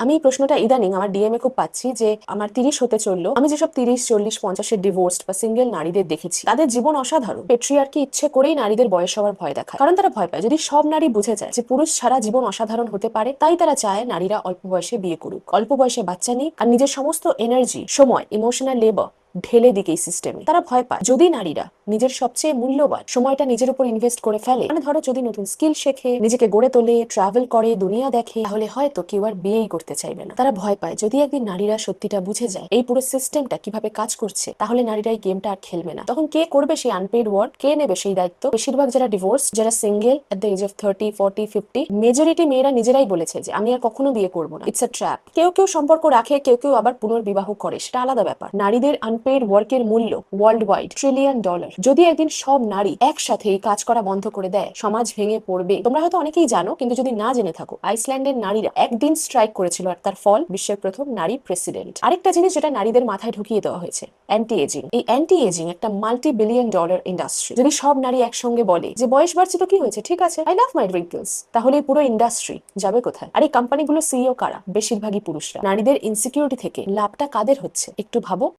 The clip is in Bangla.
আমি এই প্রশ্নটা ইদানিং আমার ডিএমএ খুব পাচ্ছি যে আমার 30 হতে চললো, আমি যেসব 30, 40, 50-এর ডিভোর্সড বা সিঙ্গেল নারীদের দেখেছি তাদের জীবন অসাধারণ। পেট্রিয়ার্কি ইচ্ছে করেই নারীদের বয়স হওয়ার ভয় দেখায়, কারণ তারা ভয় পায় যদি সব নারী বুঝে যায় যে পুরুষ ছাড়া জীবন অসাধারণ হতে পারে, তাই তারা চায় নারীরা অল্প বয়সে বিয়ে করুক, অল্প বয়সে বাচ্চা নিক, আর নিজের সমস্ত এনার্জি, সময়, ইমোশনাল লেবার ঢেলে দিকে এই সিস্টেমে। তারা ভয় পায় যদি নারীরা নিজের সবচেয়ে মূল্যবান সময়টা নিজের উপর ইনভেস্ট করে ফেলে, মানে ধরো যদি নতুন স্কিল শেখে, নিজেকে গড়ে তোলে, ট্রাভেল করে, দুনিয়া দেখে, তাহলে হয়তো কেউ আর বিয়েই করতে চাইবে না। তারা ভয় পায় যদি একদিন নারীরা সত্যিটা বুঝে যায় এই পুরো সিস্টেমটা কিভাবে কাজ করছে, তাহলে নারীরা এই গেমটা আর খেলবে না। তখন কে করবে সেই আনপেইড ওয়ার্ক, কে নেবে সেই দায়িত্ব? বেশিরভাগ যারা ডিভোর্স, যারা single at the age of 30, 40, 50, majority মেয়েরা নিজেরাই বলেছে যে আমি আর কখনো বিয়ে করবো না। It's a trap. কেউ কেউ সম্পর্ক রাখে, কেউ কেউ আবার পুনর্বিবাহ করে, সেটা আলাদা ব্যাপার। নারীদের আনপেইড ওয়ার্কের মূল্য ওয়ার্ল্ড ওয়াইড $1 ট্রিলিয়ন। যদি একদিন সব নারী একসাথে এই কাজ করা বন্ধ করে দেয়, সমাজ ভেঙে পড়বে। তোমরা হয়তো অনেকেই জানো, কিন্তু যদি না জেনে থাকো, আইসল্যান্ডের নারীরা একদিন স্ট্রাইক করেছিল, আর তার ফল বিশ্বের প্রথম নারী প্রেসিডেন্ট। আরেকটা জিনিস যেটা নারীদের মাথায় ঢুকিয়ে দেওয়া হয়েছে, অ্যান্টি এজিং। এই অ্যান্টি এজিং একটা $multi-billion ইন্ডাস্ট্রি। যদি সব নারী একসঙ্গে বলে যে বয়স বাড়ছে তো কি হয়েছে, ঠিক আছে, আই লাভ মাই রিঙ্কলস, তাহলে এই পুরো ইন্ডাস্ট্রি যাবে কোথায়? আর এই কোম্পানিগুলো সিইও কারা? বেশিরভাগই পুরুষরা। নারীদের ইনসিকিউরিটি থেকে লাভটা কাদের হচ্ছে একটু ভাবো।